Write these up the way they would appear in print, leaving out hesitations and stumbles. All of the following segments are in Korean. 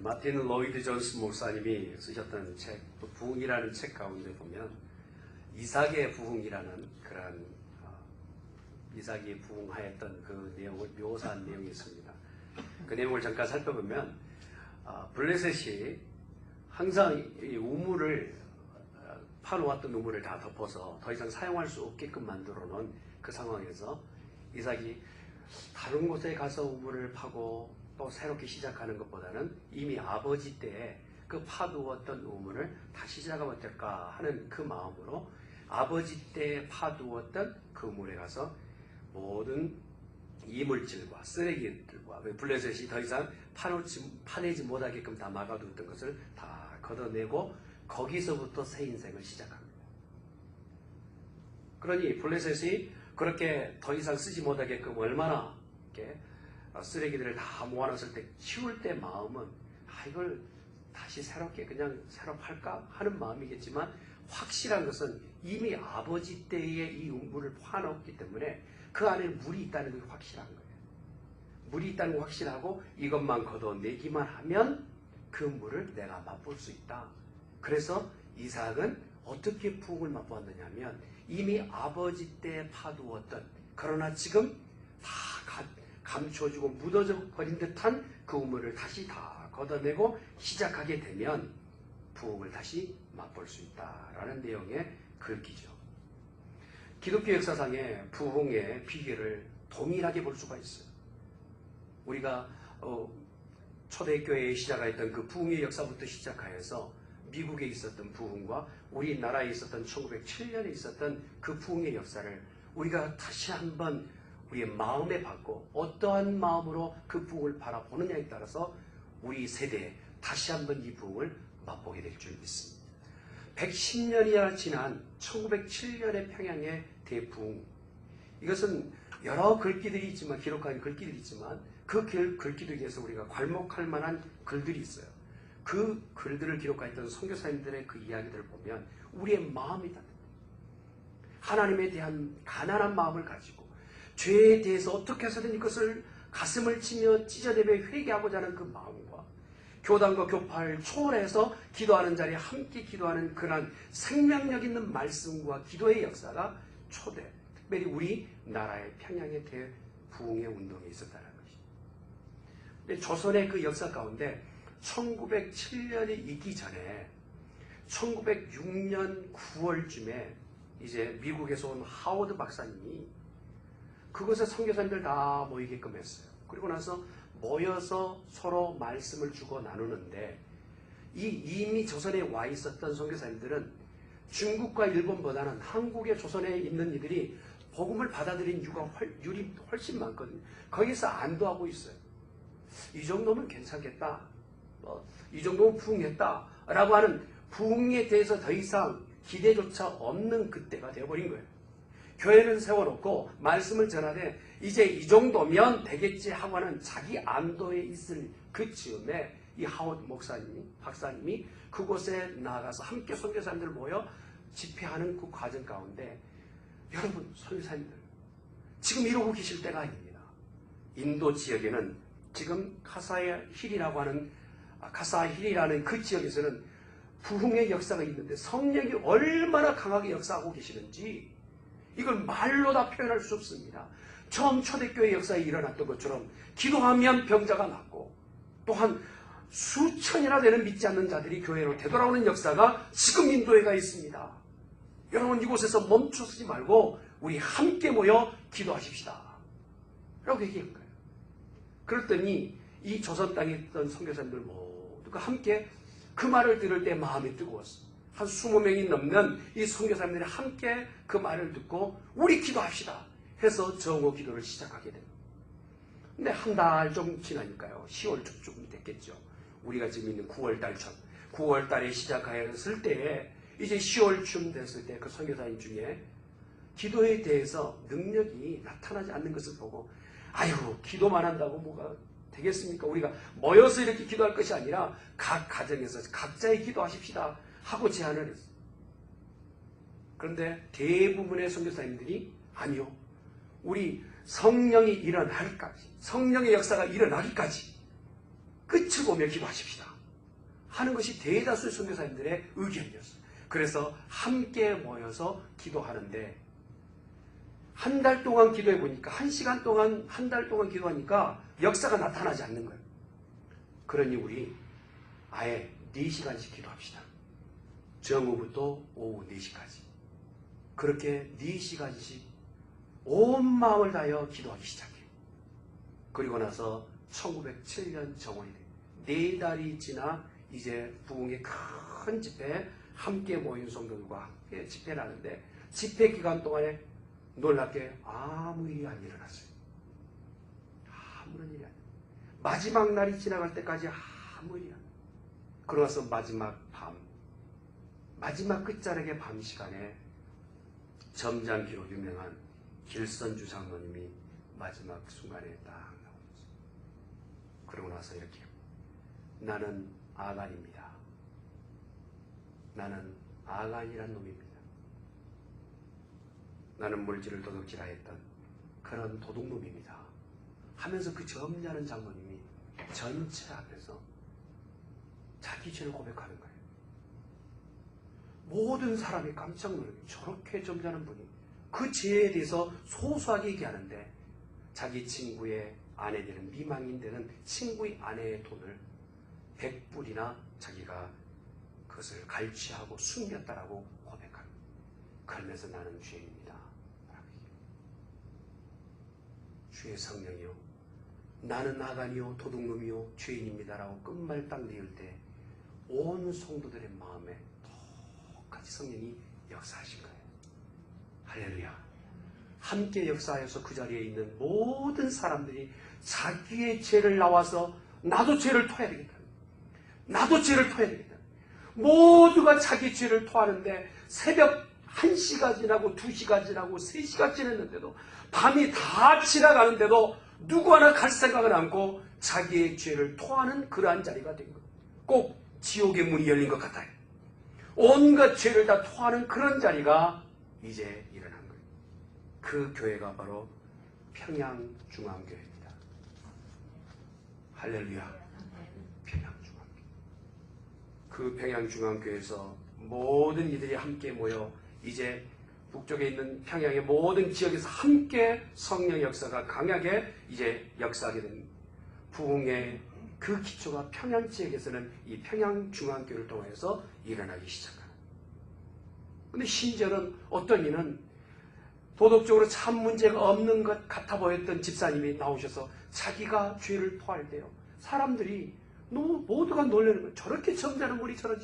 마틴 로이드 존스 목사님이 쓰셨던 책, 부흥이라는 책 가운데 보면 이삭의 부흥이라는 그런 이삭이 부흥하였던 그 내용을 묘사한 내용이 있습니다. 그 내용을 잠깐 살펴보면 블레셋이 항상 이 우물을 파놓았던 우물을 다 덮어서 더 이상 사용할 수 없게끔 만들어 놓은 그 상황에서 이삭이 다른 곳에 가서 우물을 파고 또 새롭게 시작하는 것보다는 이미 아버지 때에 그 파두었던 우물을 다시 시작하면 어떨까 하는 그 마음으로 아버지 때에 파두었던 그 우물에 가서 모든 이물질과 쓰레기들과 블레셋이 더 이상 파내지 못하게끔 다 막아두었던 것을 다 걷어내고 거기서부터 새 인생을 시작합니다. 그러니 블레셋이 그렇게 더 이상 쓰지 못하게끔 얼마나 이렇게 쓰레기들을 다 모아놨을 때 치울 때 마음은 이걸 다시 새롭게 그냥 새로 팔까 하는 마음이겠지만 확실한 것은 이미 아버지 때에 이 우물을 파놓았기 때문에 그 안에 물이 있다는 게 확실한 거예요. 물이 있다는 게 확실하고 이것만 걷어내기만 하면 그 물을 내가 맛볼 수 있다. 그래서 이삭은 어떻게 부흥을 맛보았느냐 하면 이미 아버지 때 파두었던 그러나 지금 다 감춰주고 묻어져 버린 듯한 그 우물을 다시 다 걷어내고 시작하게 되면 부흥을 다시 맛볼 수 있다라는 내용의 글귀죠. 기독교 역사상의 부흥의 비결을 동일하게 볼 수가 있어요. 우리가 초대교회에 시작하였던 그 부흥의 역사부터 시작하여서 미국에 있었던 부흥과 우리나라에 있었던 1907년에 있었던 그 부흥의 역사를 우리가 다시 한번 우리의 마음에 받고 어떠한 마음으로 그 부흥을 바라보느냐에 따라서 우리 세대에 다시 한번 이 부흥을 맛보게 될 줄 믿습니다. 110년이나 지난 1907년의 평양의 대부흥, 이것은 여러 글귀들이 있지만 기록한 글귀들이 있지만 그 글귀들에서 우리가 괄목할 만한 글들이 있어요. 그 글들을 기록하였던 선교사님들의 그 이야기들을 보면 우리의 마음이 닿습니다. 하나님에 대한 가난한 마음을 가지고 죄에 대해서 어떻게 해서든 이것을 가슴을 치며 찢어내며 회개하고자 하는 그 마음과 교단과 교파를 초월해서 기도하는 자리에 함께 기도하는 그런 생명력 있는 말씀과 기도의 역사가 초대, 특별히 우리나라의 평양의 대부흥의 운동에 있었다는 것입니다. 근데 조선의 그 역사 가운데 1907년이 있기 전에 1906년 9월쯤에 이제 미국에서 온 하워드 박사님이 그것에 선교사님들 다 모이게끔 했어요. 그리고 나서 모여서 서로 말씀을 주고 나누는데 이미 조선에 와 있었던 선교사님들은 중국과 일본보다는 한국의 조선에 있는 이들이 복음을 받아들인 율이 훨씬 많거든요. 거기서 안도하고 있어요. 이 정도면 괜찮겠다. 이 정도면 부흥했다. 라고 하는 부흥에 대해서 더 이상 기대조차 없는 그때가 되어버린 거예요. 교회는 세워놓고 말씀을 전하되 이제 이 정도면 되겠지 하고 하는 자기 안도에 있을 그 즈음에 이 하워드 박사님이 그곳에 나가서 함께 선교사님들 모여 집회하는 그 과정 가운데 여러분 선교사님들 지금 이러고 계실 때가 아닙니다. 인도 지역에는 지금 카사힐이라는 그 지역에서는 부흥의 역사가 있는데 성령이 얼마나 강하게 역사하고 계시는지 이걸 말로 다 표현할 수 없습니다. 처음 초대교회 역사에 일어났던 것처럼 기도하면 병자가 낫고 또한 수천이나 되는 믿지 않는 자들이 교회로 되돌아오는 역사가 지금 인도에 가 있습니다. 여러분 이곳에서 멈춰서지 말고 우리 함께 모여 기도하십시다. 라고 얘기한 거예요. 그랬더니 이 조선 땅에 있던 선교사님들 모두가 함께 그 말을 들을 때 마음이 뜨거웠어요. 한 20명이 넘는 이 선교사님들이 함께 그 말을 듣고 우리 기도합시다 해서 정오 기도를 시작하게 됩니다. 근데 한 달 좀 지나니까요. 10월 초쯤이 됐겠죠. 우리가 지금 있는 9월 달쯤 9월 달에 시작하였을 때에 이제 10월쯤 됐을 때 그 선교사님 중에 기도에 대해서 능력이 나타나지 않는 것을 보고 아유 기도만 한다고 뭐가 되겠습니까? 우리가 모여서 이렇게 기도할 것이 아니라 각 가정에서 각자의 기도하십시다 하고 제안을 했어요. 그런데 대부분의 선교사님들이 아니요. 우리 성령이 일어날까지 성령의 역사가 일어나기까지 끝을 보며 기도하십시다. 하는 것이 대다수 선교사님들의 의견이었어요. 그래서 함께 모여서 기도하는데 한 달 동안 기도해 보니까 1시간 동안 한 달 동안 기도하니까 역사가 나타나지 않는 거예요. 그러니 우리 아예 4시간씩 기도합시다. 정오부터 오후 4시까지. 그렇게 4시간씩 온 마음을 다하여 기도하기 시작해요. 그리고 나서 1907년 정원이 돼요. 4달이 지나 이제 부흥의 큰 집회에 함께 모인 성도들과 함께 집회를 하는데 집회 기간 동안에 놀랍게 아무 일이 안 일어났어요. 아무런 일이 안 일어났어요. 마지막 날이 지나갈 때까지 아무 일이 안 일어났어요. 그러고 나서 마지막 끝자락의 밤 시간에 점잖기로 유명한 길선주 장로님이 마지막 순간에 딱 나오셨어요. 그러고 나서 이렇게 나는 아간입니다. 나는 아간이란 놈입니다. 나는 물질을 도둑질하였던 그런 도둑놈입니다. 하면서 그 점잖은 장로님이 전체 앞에서 자기 죄를 고백하는 거예요. 모든 사람이 깜짝 놀라요. 저렇게 점잖은 분이 그 죄에 대해서 소소하게 얘기하는데 자기 친구의 아내 되는 미망인 되는 친구의 아내의 돈을 100불이나 자기가 그것을 갈취하고 숨겼다라고 고백합니다. 그러면서 나는 죄인입니다. 주의 성령이요 나는 아간이요 도둑놈이요 죄인입니다라고 끝말 딱 내을 때 온 성도들의 마음에 똑같이 성령이 역사하신 거예요. 할렐루야. 함께 역사하여서 그 자리에 있는 모든 사람들이 자기의 죄를 나와서 나도 죄를 토해야 되겠다. 나도 죄를 토해야 되겠다. 모두가 자기 죄를 토하는데 새벽 1시가 지나고 2시가 지나고 3시가 지났는데도 밤이 다 지나가는데도 누구 하나 갈 생각을 않고 자기의 죄를 토하는 그러한 자리가 된 거예요. 꼭 지옥의 문이 열린 것 같아요. 온갖 죄를 다 토하는 그런 자리가 이제 일어난 거예요. 그 교회가 바로 평양중앙교회입니다. 할렐루야. 평양중앙교회. 그 평양중앙교회에서 모든 이들이 함께 모여 이제 북쪽에 있는 평양의 모든 지역에서 함께 성령 역사가 강하게 이제 역사하게 된 부흥의 그 기초가 평양 지역에서는 이 평양중앙교회를 통해서 일어나기 시작합니다. 그런데 심지어는 어떤 이는 도덕적으로 참 문제가 없는 것 같아 보였던 집사님이 나오셔서 자기가 죄를 토할 때요. 사람들이 너무 모두가 놀라는 거예요. 저렇게 점잖은 분이 저런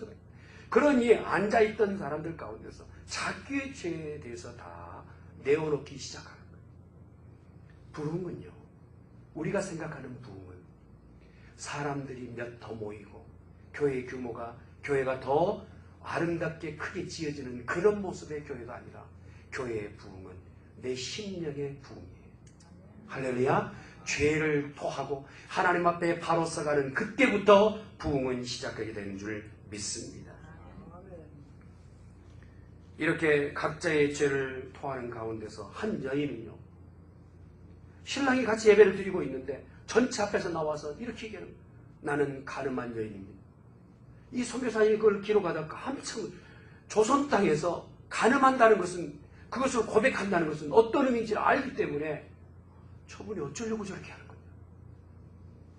그러니 앉아있던 사람들 가운데서 자기의 죄에 대해서 다 내어놓기 시작하는 거예요. 부흥은요. 우리가 생각하는 부흥은 사람들이 몇 더 모이고 교회의 규모가 교회가 더 아름답게 크게 지어지는 그런 모습의 교회가 아니라 교회의 부흥은 내 심령의 부흥이에요. 할렐루야. 죄를 토하고 하나님 앞에 바로 서가는 그때부터 부흥은 시작하게 되는 줄 믿습니다. 이렇게 각자의 죄를 토하는 가운데서 한 여인은요. 신랑이 같이 예배를 드리고 있는데 전체 앞에서 나와서 이렇게 얘기하는 거예요. 나는 가늠한 여인입니다. 이 선교사님이 그걸 기록하다가 깜짝 조선 땅에서 가늠한다는 것은 그것을 고백한다는 것은 어떤 의미인지를 알기 때문에 저분이 어쩌려고 저렇게 하는 거냐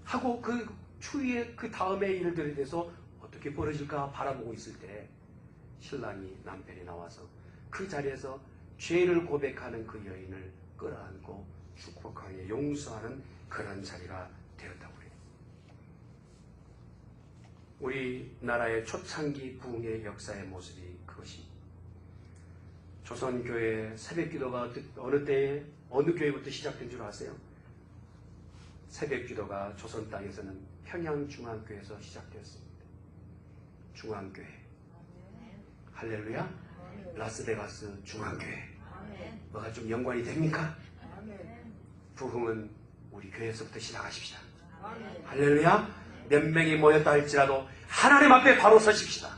하고 그 추위에 그 다음의 일들에 대해서 어떻게 벌어질까 바라보고 있을 때 신랑이 남편이 나와서 그 자리에서 죄를 고백하는 그 여인을 끌어안고 축복하게 용서하는 그런 자리가 되었다고 그래요. 우리나라의 초창기 부흥의 역사의 모습이 그것입니다. 조선교회 새벽기도가 어느 때에 어느 교회부터 시작된 줄 아세요? 새벽기도가 조선 땅에서는 평양중앙교회에서 시작되었습니다. 중앙교회. 할렐루야. 라스베가스 중앙교회. 뭐가 좀 연관이 됩니까? 부흥은 우리 교회에서부터 시작하십시다. 할렐루야. 몇 명이 모였다 할지라도 하나님 앞에 바로 서십시다.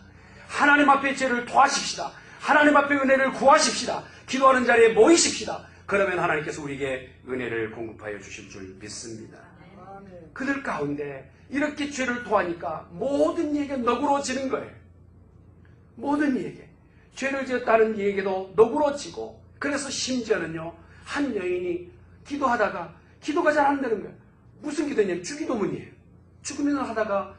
하나님 앞에 죄를 토하십시다. 하나님 앞에 은혜를 구하십시다. 기도하는 자리에 모이십시다. 그러면 하나님께서 우리에게 은혜를 공급하여 주실 줄 믿습니다. 그들 가운데 이렇게 죄를 토하니까 모든 이에게 너그러워지는 거예요. 모든 이에게. 죄를 지었다는 이에게도 너그러워지고, 그래서 심지어는요, 한 여인이 기도하다가 기도가 잘 안 되는 거예요. 무슨 기도냐면 주기도문이에요. 주기도문을 하다가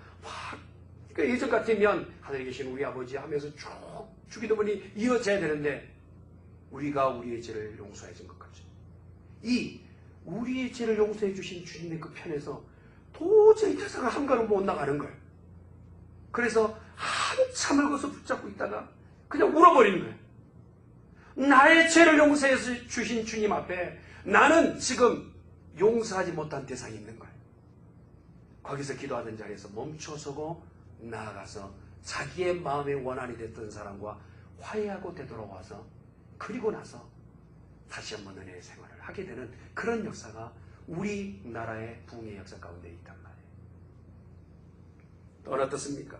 그러니까 예전 같으면 하늘에 계신 우리 아버지 하면서 쭉 주기도문이 이어져야 되는데, 우리가 우리의 죄를 용서해 준 것 같죠. 이 우리의 죄를 용서해 주신 주님의 그 편에서 도저히 태사가 한 걸음 못 나가는 거예요. 그래서 한참을 거기서 붙잡고 있다가 그냥 울어버리는 거예요. 나의 죄를 용서해 주신 주님 앞에 나는 지금 용서하지 못한 대상이 있는 거예요. 거기서 기도하던 자리에서 멈춰서고 나아가서 자기의 마음의 원한이 됐던 사람과 화해하고 되돌아와서, 그리고 나서 다시 한번 은혜의 생활을 하게 되는 그런 역사가 우리나라의 부흥의 역사 가운데 있단 말이에요. 또 어떻습니까?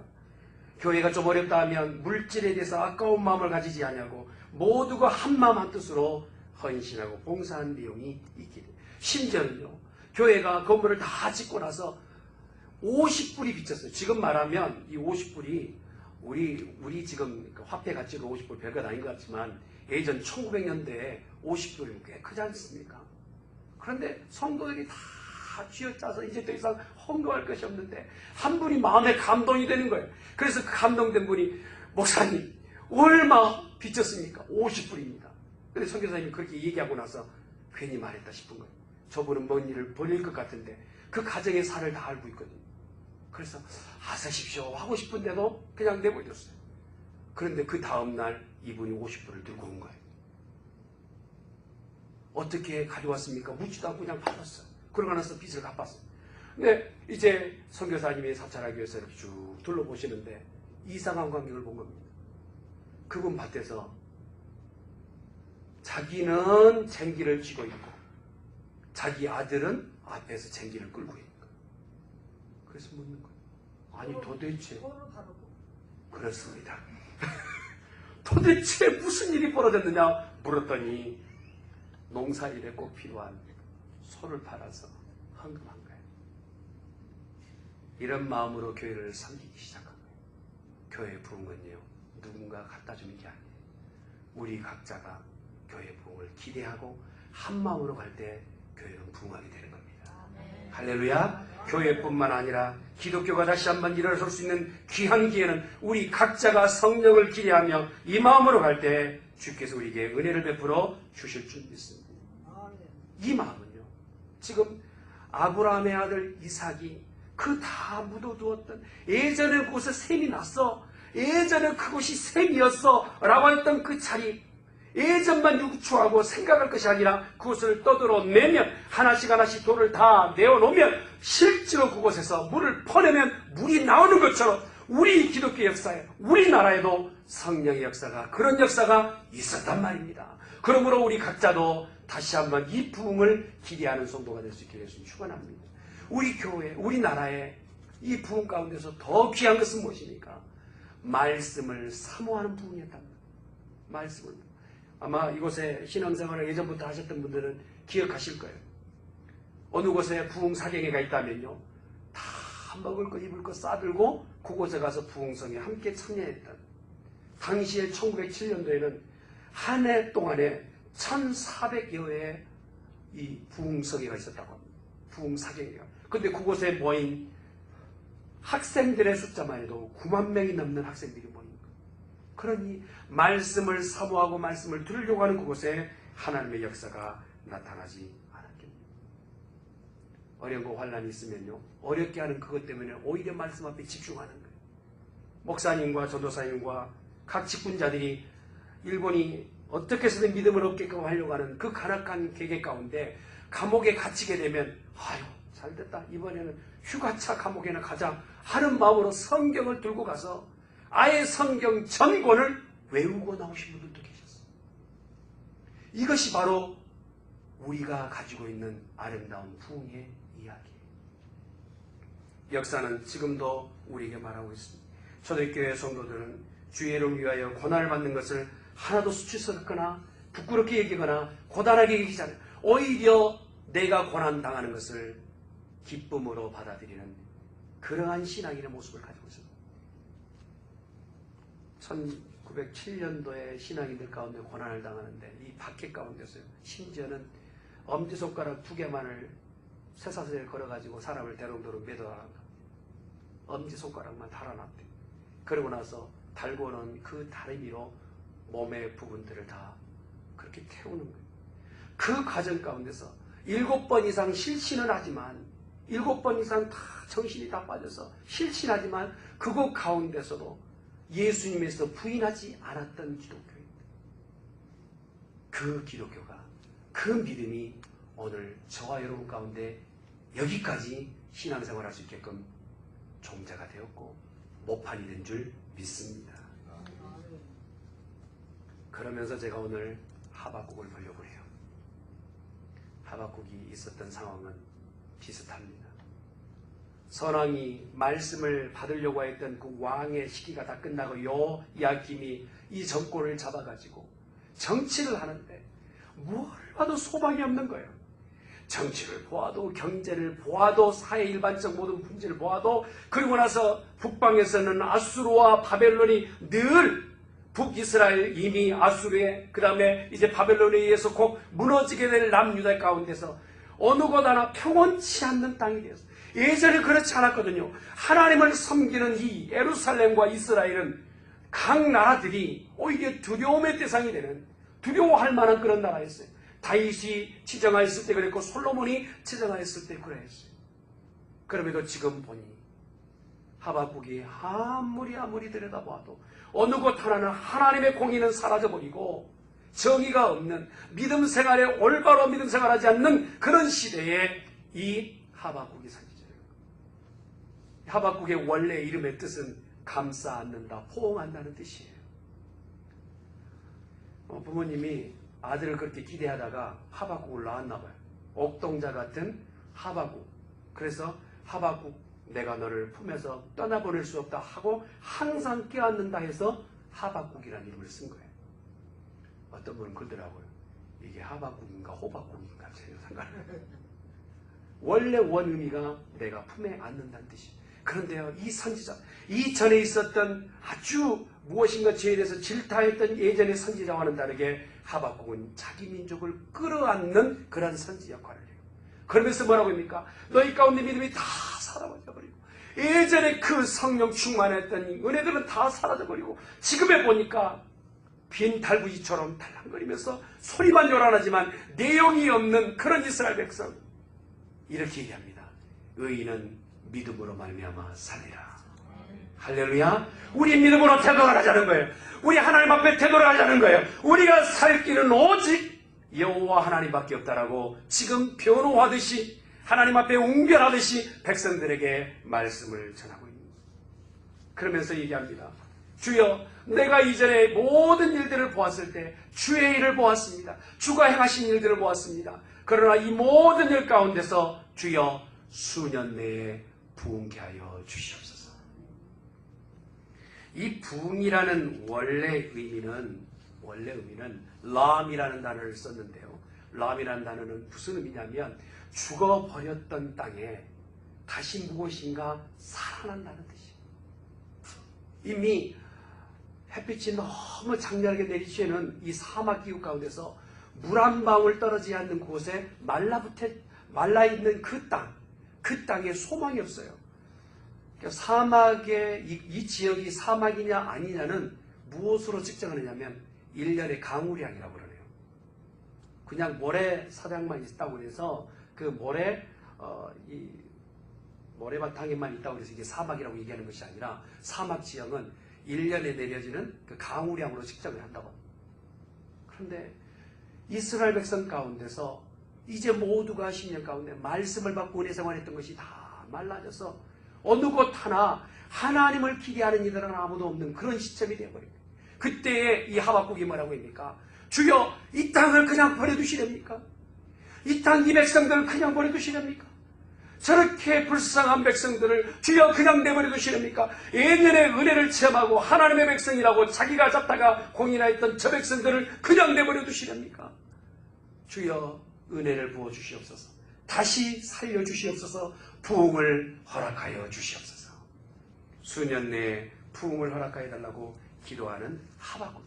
교회가 좀 어렵다 하면 물질에 대해서 아까운 마음을 가지지 않냐고 모두가 한마음 한뜻으로 헌신하고 봉사한 내용이 있기 때문에, 심지어는요, 교회가 건물을 다 짓고 나서 50불이 비쳤어요. 지금 말하면 이 50불이 우리 지금 화폐 가치로 50불 별것 아닌 것 같지만 예전 1900년대에 50불이면 꽤 크지 않습니까? 그런데 성도들이 다 쥐어짜서 이제 더 이상 헌금할 것이 없는데 한 분이 마음에 감동이 되는 거예요. 그래서 그 감동된 분이, 목사님 얼마 비쳤습니까? 50불입니다. 근데 선교사님이 그렇게 얘기하고 나서 괜히 말했다 싶은 거예요. 저분은 먼 일을 벌일 것 같은데 그 가정의 살을 다 알고 있거든요. 그래서 하사십시오 하고 싶은데도 그냥 내버렸어요. 그런데 그 다음날 이분이 50불을 들고 온 거예요. 어떻게 가져왔습니까? 묻지도 않고 그냥 받았어요. 그러고 나서 빚을 갚았어요. 근데 이제 선교사님이 사찰하기 위해서 이렇게 쭉 둘러보시는데 이상한 광경을 본 겁니다. 그분 밭에서 자기는 쟁기를 쥐고 있고 자기 아들은 앞에서 쟁기를 끌고 있는 거예요. 그래서 묻는 거예요. 아니 도대체 그렇습니다. 도대체 무슨 일이 벌어졌느냐 물었더니 농사일에 꼭 필요한 소를 팔아서 헌금한 거예요. 이런 마음으로 교회를 섬기기 시작한 거예요. 교회 부흥은요, 누군가 갖다 주는 게 아니에요. 우리 각자가 교회 부흥을 기대하고 한 마음으로 갈 때 교회는 부흥하게 되는 겁니다. 할렐루야. 교회뿐만 아니라 기독교가 다시 한번 일어설 수 있는 귀한 기회는 우리 각자가 성령을 기대하며 이 마음으로 갈 때 주께서 우리에게 은혜를 베풀어 주실 줄 믿습니다. 이 마음은요, 지금 아브라함의 아들 이삭이 그 다 묻어두었던, 예전에 그곳에 샘이 났어, 예전에 그곳이 샘이었어 라고 했던 그 자리, 예전만 유추하고 생각할 것이 아니라 그것을 떠들어내면, 하나씩 하나씩 돌을 다 내어놓으면 실제로 그곳에서 물을 퍼내면 물이 나오는 것처럼 우리 기독교 역사에, 우리나라에도 성령의 역사가, 그런 역사가 있었단 말입니다. 그러므로 우리 각자도 다시 한번 이 부흥을 기대하는 성도가 될 수 있게 되었으면 축원합니다. 우리 교회, 우리나라의 이 부흥 가운데서 더 귀한 것은 무엇입니까? 말씀을 사모하는 부흥이었답니다. 말씀을. 아마 이곳에 신앙생활을 예전부터 하셨던 분들은 기억하실 거예요. 어느 곳에 부흥 사경회가 있다면요, 다 먹을 거 입을 거 싸들고 그곳에 가서 부흥성에 함께 참여했던, 당시에 1907년도에는 한 해 동안에 1400여 회의 이 부흥성회가 있었다고 합니다. 부흥사경회가. 근데 그곳에 모인 학생들의 숫자만 해도 9만 명이 넘는 학생들이 모인 거예요. 그러니 말씀을 사모하고 말씀을 들으려고 하는 그곳에 하나님의 역사가 나타나지 않았겠네요. 어려운 환란이 있으면요, 어렵게 하는 그것 때문에 오히려 말씀 앞에 집중하는 거예요. 목사님과 전도사님과 각 직분자들이 일본이 어떻게 해서든 믿음을 얻게끔 하려고 하는 그 간악한 계획 가운데 감옥에 갇히게 되면, 아유 잘됐다, 이번에는 휴가차 감옥에나 가자 하는 마음으로 성경을 들고 가서 아예 성경 전권을 외우고 나오신 분들도 계셨어요. 이것이 바로 우리가 가지고 있는 아름다운 부흥의 이야기예요. 역사는 지금도 우리에게 말하고 있습니다. 초대교회 성도들은 주의를 위하여 고난을 받는 것을 하나도 수치스럽거나 부끄럽게 얘기하거나 고단하게 얘기하지 않아요. 오히려 내가 고난당하는 것을 기쁨으로 받아들이는 그러한 신앙인의 모습을 가지고 있습니다. 1907년도에 신앙인들 가운데 고난을 당하는데 이 박해 가운데서요. 심지어는 엄지손가락 2개만을 쇠사슬에 걸어가지고 사람을 대롱대롱 매달아간다. 엄지손가락만 달아놨대. 그러고 나서 달고 오는 그 다리미로 몸의 부분들을 다 그렇게 태우는 거예요. 그 과정 가운데서 7번 이상 실신은 하지만 7번 이상 다 정신이 다 빠져서 실신하지만 그곳 가운데서도 예수님에서 부인하지 않았던 기독교입니다. 그 기독교가, 그 믿음이 오늘 저와 여러분 가운데 여기까지 신앙생활 할 수 있게끔 종자가 되었고 모판이 된 줄 믿습니다. 그러면서 제가 오늘 하박국을 보려고 해요. 하박국이 있었던 상황은 비슷합니다. 선왕이 말씀을 받으려고 했던 그 왕의 시기가 다 끝나고 요야김이 이 정권을 잡아가지고 정치를 하는데 뭘 봐도 소망이 없는 거예요. 정치를 보아도 경제를 보아도 사회 일반적 모든 문제를 보아도 그리고 나서 북방에서는 아수르와 바벨론이 늘 북이스라엘 이미 아수르에 그 다음에 이제 바벨론에 의해서 곧 무너지게 될 남유다 가운데서 어느 곳 하나 평온치 않는 땅이 되었어요. 예전에 그렇지 않았거든요. 하나님을 섬기는 이 예루살렘과 이스라엘은 각 나라들이 오히려 두려움의 대상이 되는 두려워할 만한 그런 나라였어요. 다윗이 치정하였을 때 그랬고 솔로몬이 치정하였을 때 그랬어요. 그럼에도 지금 보니 하박국이 아무리 들여다봐도 어느 곳 하나는 하나님의 공의는 사라져버리고 정의가 없는 믿음 생활에 올바로 믿음 생활하지 않는 그런 시대에 이 하박국이 살죠. 하박국의 원래 이름의 뜻은 감싸 안는다, 포옹한다는 뜻이에요. 부모님이 아들을 그렇게 기대하다가 하박국을 낳았나 봐요. 옥동자 같은 하박국. 그래서 하박국 내가 너를 품에서 떠나보낼 수 없다 하고 항상 껴안는다 해서 하박국이라는 이름을 쓴 거예요. 어떤 분은 그러더라고요. 이게 하박국인가 호박국인가 전혀 상관없어요. 원래 원의미가 내가 품에 안는다는 뜻이에요. 그런데요, 이 선지자, 이전에 있었던 아주 무엇인가 죄에 대해서 질타했던 예전의 선지자와는 다르게 하박국은 자기 민족을 끌어안는 그런 선지 역할을 해요. 그러면서 뭐라고 합니까? 너희 가운데 믿음이 다 사라져버리고 예전에 그 성령 충만했던 은혜들은 다 사라져버리고 지금에 보니까 빈 달구지처럼 달랑거리면서 소리만 요란하지만 내용이 없는 그런 이스라엘 백성. 이렇게 얘기합니다. 의인은 믿음으로 말미암아 살리라. 할렐루야. 우리 믿음으로 되돌아가자는 거예요. 우리 하나님 앞에 되돌아가자는 거예요. 우리가 살 길은 오직 여호와 하나님밖에 없다라고 지금 변호하듯이 하나님 앞에 웅변하듯이 백성들에게 말씀을 전하고 있는 거예요. 그러면서 얘기합니다. 주여, 내가 이전에 모든 일들을 보았을 때 주의 일을 보았습니다. 주가 행하신 일들을 보았습니다. 그러나 이 모든 일 가운데서 주여 수년 내에 부흥케 하여 주시옵소서. 이 부흥이라는 원래 의미는 람이라는 단어를 썼는데요. 람이라는 단어는 무슨 의미냐면 죽어버렸던 땅에 다시 무엇인가 살아난다는 뜻이에요. 이미 햇빛이 너무 장렬하게 내리쬐는 이 사막 기후 가운데서 물 한 방울 떨어지지 않는 곳에 말라있는 그 땅에 소망이 없어요. 그러니까 사막의 이 지역이 사막이냐 아니냐는 무엇으로 측정하느냐면 1년의 강우량이라고 그러네요. 그냥 모래사장만 있다고 해서 그 이 모래바탕에만 있다고 해서 이게 사막이라고 얘기하는 것이 아니라 사막 지형은 1년에 내려지는 그 강우량으로 측정을 한다고. 그런데 이스라엘 백성 가운데서 이제 모두가 10년 가운데 말씀을 받고 은혜 생활했던 것이 다 말라져서 어느 곳 하나 하나님을 기대하는 이들은 아무도 없는 그런 시점이 되어버립니다. 그때에 이 하박국이 뭐라고 합니까? 주여, 이 땅을 그냥 버려두시렵니까? 이 땅 이 백성들을 그냥 버려두시렵니까? 저렇게 불쌍한 백성들을 주여 그냥 내버려두시렵니까? 예년에 은혜를 체험하고 하나님의 백성이라고 자기가 잡다가 공인하였던 저 백성들을 그냥 내버려두시렵니까? 주여 은혜를 부어주시옵소서. 다시 살려주시옵소서. 부흥을 허락하여 주시옵소서. 수년 내에 부흥을 허락하여 달라고 기도하는 하박국.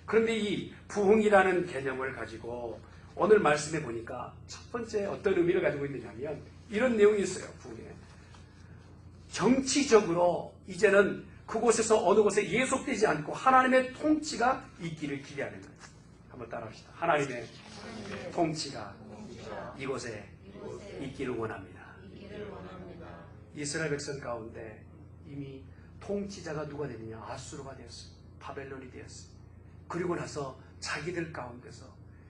그런데 이 부흥이라는 개념을 가지고 오늘 말씀해 보니까 첫 번째 어떤 의미를 가지고 있느냐면 이런 내용이 있어요. 부흥에 정치적으로 이제는 그곳에서 어느 곳에 예속되지 않고 하나님의 통치가 있기를 기대하는 거예요. 한번 따라합시다. 하나님의 통치가 이곳에 있기를 원합니다. 이스라엘 백성 가운데 이미 통치자가 누가 되느냐? 아수르가 되었어요. 바벨론이 되었어요. 그리고 나서 자기들 가운데서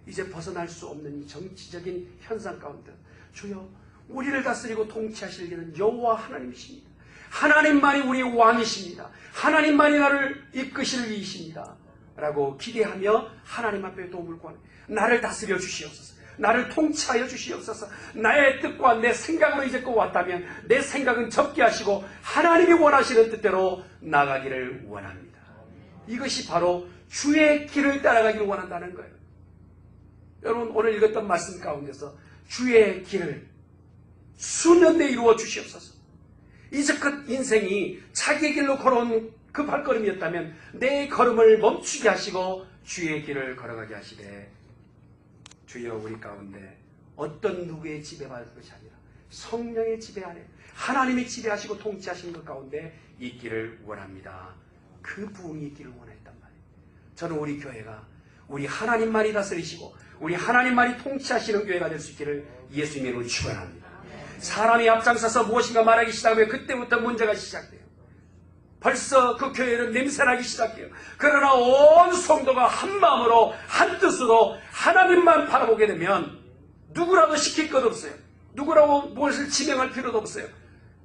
이제 벗어날 수 없는 이 정치적인 현상 가운데 주여 우리를 다스리고 통치하실 이는 여호와 하나님이십니다. 하나님만이 우리의 왕이십니다. 하나님만이 나를 이끄실 이이십니다. 라고 기대하며 하나님 앞에 도움을 구하는 나를 다스려 주시옵소서. 나를 통치하여 주시옵소서. 나의 뜻과 내 생각으로 이제껏 왔다면 내 생각은 접게 하시고 하나님이 원하시는 뜻대로 나가기를 원합니다. 이것이 바로 주의 길을 따라가기를 원한다는 거예요. 여러분 오늘 읽었던 말씀 가운데서 주의 길을 수년 내에 이루어 주시옵소서. 이제껏 인생이 자기의 길로 걸어온 그 발걸음이었다면 내 걸음을 멈추게 하시고 주의 길을 걸어가게 하시되 주여 우리 가운데 어떤 누구의 지배받을 것이 아니라 성령의 지배 안에 하나님이 지배하시고 통치하시는 것 가운데 있기를 원합니다. 그 부흥이 있기를 원했단 말이에요. 저는 우리 교회가 우리 하나님만이 다스리시고 우리 하나님만이 통치하시는 교회가 될 수 있기를 예수님으로 축원합니다. 사람이 앞장서서 무엇인가 말하기 시작하면 그때부터 문제가 시작돼요. 벌써 그 교회는 냄새나기 시작해요. 그러나 온 성도가 한 마음으로 한 뜻으로 하나님만 바라보게 되면 누구라도 시킬 것 없어요. 누구라고 무엇을 지명할 필요도 없어요.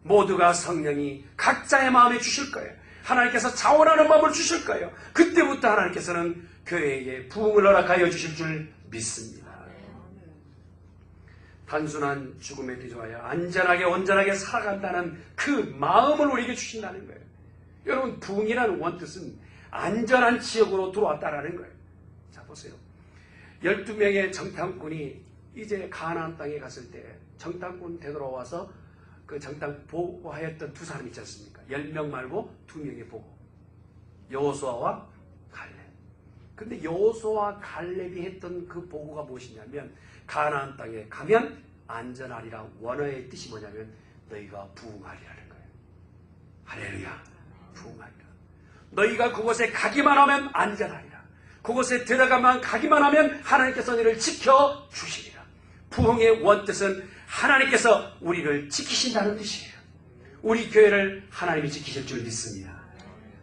모두가 성령이 각자의 마음에 주실 거예요. 하나님께서 자원하는 마음을 주실 거예요. 그때부터 하나님께서는 교회에 부흥을 허락하여 주실 줄 믿습니다. 단순한 죽음에 비조하여 안전하게 온전하게 살아간다는 그 마음을 우리에게 주신다는 거예요. 여러분 부흥이라는 원뜻은 안전한 지역으로 들어왔다라는 거예요. 자 보세요. 12명의 정탐꾼이 이제 가나안 땅에 갔을 때 정탐꾼 되돌아와서 그 정탐 보고하였던 두 사람이 있지 않습니까? 10명 말고 2명이 보고 여호수아와 갈렙. 근데 여호수아와 갈렙이 했던 그 보고가 무엇이냐면 가나안 땅에 가면 안전하리라. 원어의 뜻이 뭐냐면 너희가 부흥하리라는 거예요. 할렐루야. 부흥하리라. 너희가 그곳에 가기만 하면 안전하리라. 그곳에 들어가만 가기만 하면 하나님께서 너희를 지켜주시리라. 부흥의 원뜻은 하나님께서 우리를 지키신다는 뜻이에요. 우리 교회를 하나님이 지키실 줄 믿습니다.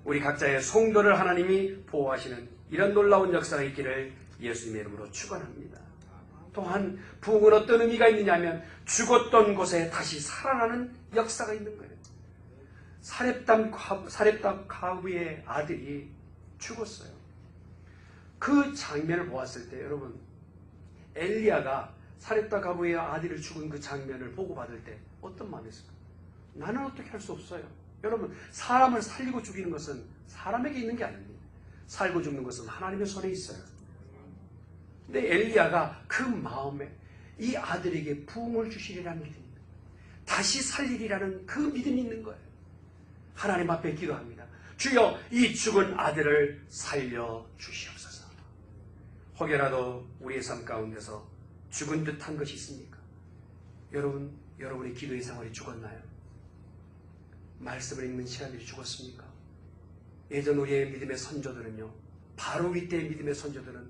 우리 각자의 성도를 하나님이 보호하시는 이런 놀라운 역사가 있기를 예수님의 이름으로 축원합니다. 또한 부흥은 어떤 의미가 있느냐면 죽었던 곳에 다시 살아나는 역사가 있는 거예요. 사렙담 가부의 아들이 죽었어요. 그 장면을 보았을 때 여러분 엘리야가 사렙담 가부의 아들을 죽은 그 장면을 보고 받을 때 어떤 마음이었을까요? 나는 어떻게 할 수 없어요. 여러분 사람을 살리고 죽이는 것은 사람에게 있는 게 아닙니다. 살고 죽는 것은 하나님의 손에 있어요. 근데 엘리야가 그 마음에 이 아들에게 부흥을 주시리라는 믿음입니다. 다시 살리리라는 그 믿음이 있는 거예요. 하나님 앞에 기도합니다. 주여 이 죽은 아들을 살려 주시옵소서. 혹여라도 우리의 삶 가운데서 죽은 듯한 것이 있습니까? 여러분의 기도의 생활이 죽었나요? 말씀을 읽는 시간들이 죽었습니까? 예전 우리의 믿음의 선조들은요, 바로 이때의 믿음의 선조들은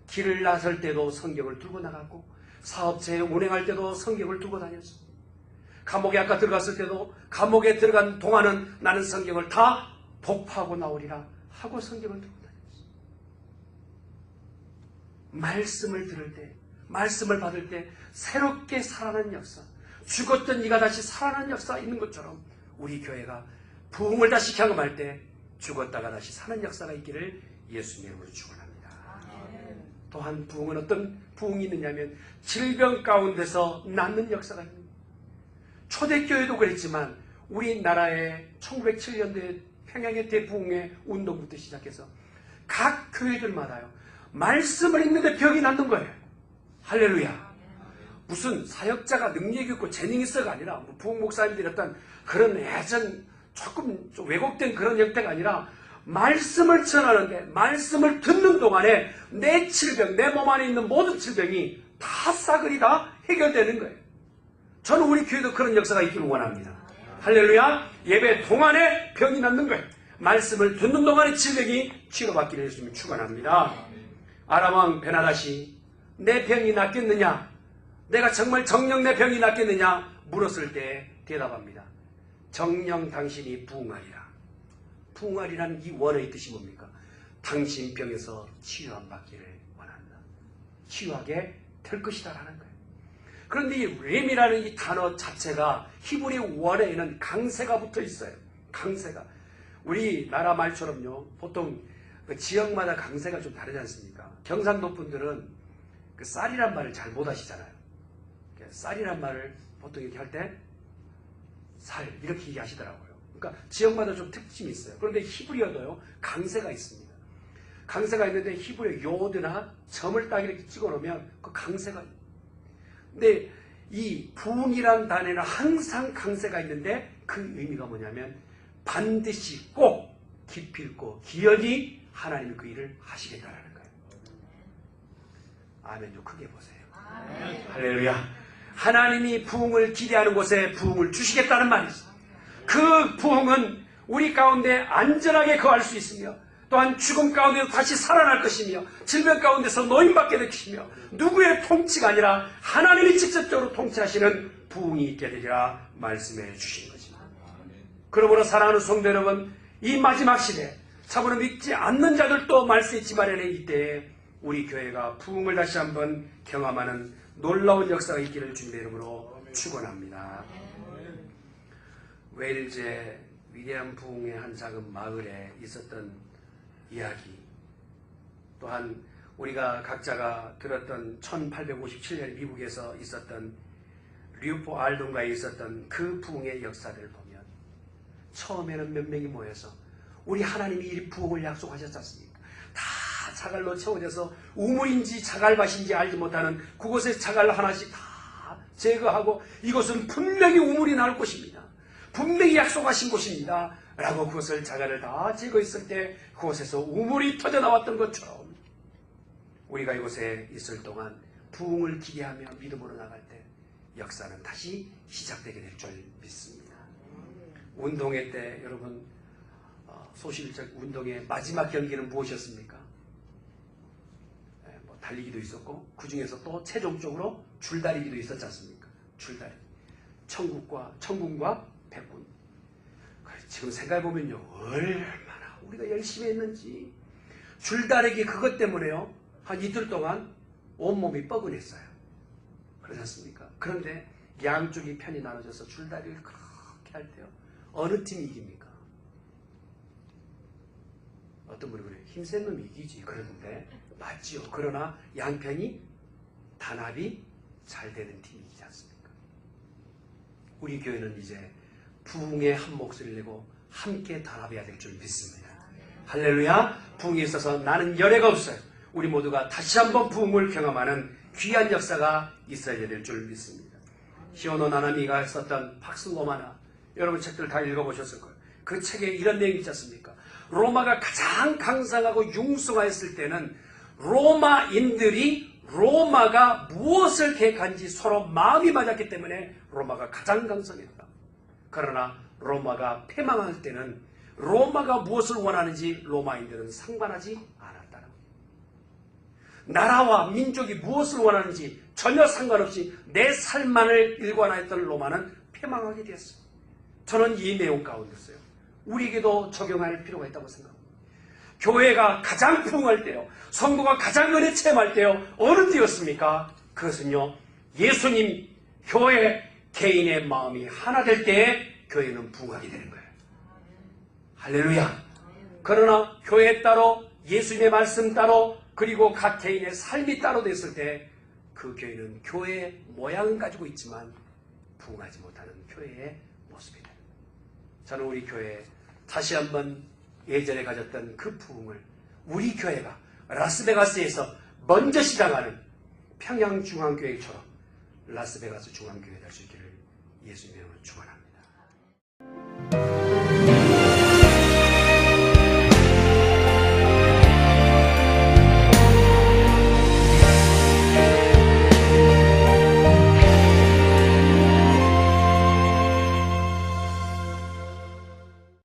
길을 나설 때도 성경을 들고 나갔고 사업체에 운행할 때도 성경을 들고 다녔습니다. 감옥에 아까 들어갔을 때도 감옥에 들어간 동안은 나는 성경을 다 독파하고 나오리라 하고 성경을 들고 다녔습니다. 말씀을 들을 때, 말씀을 받을 때 새롭게 살아나는 역사, 죽었던 이가 다시 살아나는 역사가 있는 것처럼 우리 교회가 부흥을 다시 경험할 때 죽었다가 다시 사는 역사가 있기를 예수님의 이름으로 축원합니다. 또한 부흥은 어떤 부흥이 있느냐면 질병 가운데서 낫는 역사가 있는 거예요. 초대교회도 그랬지만 우리나라의 1907년도에 평양의 대부흥의 운동부터 시작해서 각 교회들마다요 말씀을 읽는데 병이 낫는 거예요. 할렐루야. 무슨 사역자가 능력이 있고 재능이 있어가 아니라 부흥 목사님들이 어떤 그런 예전 조금 좀 왜곡된 그런 형태가 아니라 말씀을 전하는데 말씀을 듣는 동안에 내 질병, 내 몸 안에 있는 모든 질병이 다 싸그리 다 해결되는 거예요. 저는 우리 교회도 그런 역사가 있기를 원합니다. 할렐루야. 예배 동안에 병이 낫는 거예요. 말씀을 듣는 동안에 질병이 치료받기를 예수님이 축원합니다. 아람왕 베나다시 내 병이 낫겠느냐, 내가 정말 정녕 내 병이 낫겠느냐 물었을 때 대답합니다. 정녕 당신이 부흥하리라. 부흥하리라는 이 원어의 뜻이 뭡니까? 당신 병에서 치유함 받기를 원한다. 치유하게 될 것이다 라는 거예요. 그런데 이 렘이라는 이 단어 자체가 히브리 원어에는 강세가 붙어 있어요. 강세가. 우리나라 말처럼요, 보통 그 지역마다 강세가 좀 다르지 않습니까? 경상도 분들은 그 쌀이란 말을 잘 못 하시잖아요. 쌀이란 말을 보통 이렇게 할 때 살 이렇게 얘기하시더라고요. 그러니까 지역마다 좀 특징이 있어요. 그런데 히브리어도요 강세가 있습니다. 강세가 있는데 히브리어 요드나 점을 딱 이렇게 찍어놓으면 그 강세가 있어요. 근데 이 부흥이란 단어에는 항상 강세가 있는데 그 의미가 뭐냐면 반드시 꼭 기필코 기연히 하나님이 그 일을 하시겠다라는 거예요. 아멘 좀 크게 보세요. 아멘. 할렐루야. 하나님이 부흥을 기대하는 곳에 부흥을 주시겠다는 말이죠. 그 부흥은 우리 가운데 안전하게 거할 수 있으며 또한 죽음 가운데서 다시 살아날 것이며 질병 가운데서 노인받게 될 것이며 누구의 통치가 아니라 하나님이 직접적으로 통치하시는 부흥이 있게 되리라 말씀해 주신 것입니다. 그러므로 사랑하는 성도 여러분, 이 마지막 시대 참으로 믿지 않는 자들도 말세치 마련의 이때에 우리 교회가 부흥을 다시 한번 경험하는 놀라운 역사가 있기를 주님의 이름으로 축원합니다. 웨일즈의 위대한 부흥의 한 작은 마을에 있었던 이야기, 또한 우리가 각자가 들었던 1857년 미국에서 있었던 류포 알동가에 있었던 그 부흥의 역사들을 보면 처음에는 몇 명이 모여서 우리 하나님이 이 부흥을 약속하셨지 않습니까? 다 자갈로 채워져서 우물인지 자갈밭인지 알지 못하는 그곳에 자갈 하나씩 다 제거하고 이곳은 분명히 우물이 나올 곳입니다. 분명히 약속하신 곳입니다. 라고 그것을 자갈을 다 제거했을 때 그곳에서 우물이 터져나왔던 것처럼 우리가 이곳에 있을 동안 부흥을 기대하며 믿음으로 나갈 때 역사는 다시 시작되게 될 줄 믿습니다. 운동회 때 여러분 소실적 운동의 마지막 경기는 무엇이었습니까? 달리기도 있었고 그 중에서 또 최종적으로 줄다리기도 있었지 않습니까? 줄다리기. 천군과 백군. 지금 생각해보면요, 얼마나 우리가 열심히 했는지. 줄다리기 그것 때문에요, 한 이틀 동안 온몸이 뻐근했어요. 그렇지 않습니까? 그런데 양쪽이 편이 나눠져서 줄다리기를 그렇게 할 때요, 어느 팀이 이깁니까? 어떤 분이 그래요. 힘센 놈이 이기지. 그러는데 맞지요. 그러나 양편이 단합이 잘 되는 팀이 이기지 않습니까? 우리 교회는 이제 부흥에 한 목소리를 내고 함께 단합해야 될 줄 믿습니다. 할렐루야. 부흥에 있어서 나는 열애가 없어요. 우리 모두가 다시 한번 부흥을 경험하는 귀한 역사가 있어야 될 줄 믿습니다. 시오노 나나미가 썼던 팍스 로마나, 여러분 책들 다 읽어보셨을 거예요. 그 책에 이런 내용이 있지 않습니까? 로마가 가장 강성하고 융성하였을 때는 로마인들이 로마가 무엇을 계획한지 서로 마음이 맞았기 때문에 로마가 가장 강성했다. 그러나 로마가 패망할 때는 로마가 무엇을 원하는지 로마인들은 상관하지 않았다는 거예요. 나라와 민족이 무엇을 원하는지 전혀 상관없이 내 삶만을 일관하였던 로마는 패망하게 되었어요. 저는 이 내용 가운데서요, 우리에게도 적용할 필요가 있다고 생각합니다. 교회가 가장 부흥할 때요, 성도가 가장 은혜 체험할 때요, 어느 때였습니까? 그것은요, 예수님, 교회, 개인의 마음이 하나 될 때에 교회는 부흥하게 되는 거예요. 할렐루야. 그러나 교회 따로, 예수님의 말씀 따로, 그리고 각 개인의 삶이 따로 됐을 때 그 교회는 교회의 모양은 가지고 있지만 부흥하지 못하는 교회의 모습이 됩니다. 저는 우리 교회에 다시 한번 예전에 가졌던 그 부흥을 우리 교회가 라스베가스에서 먼저 시작하는 평양중앙교회처럼 라스베가스 중앙교회 될 수 있기를 예수님의 이름으로 축원합니다.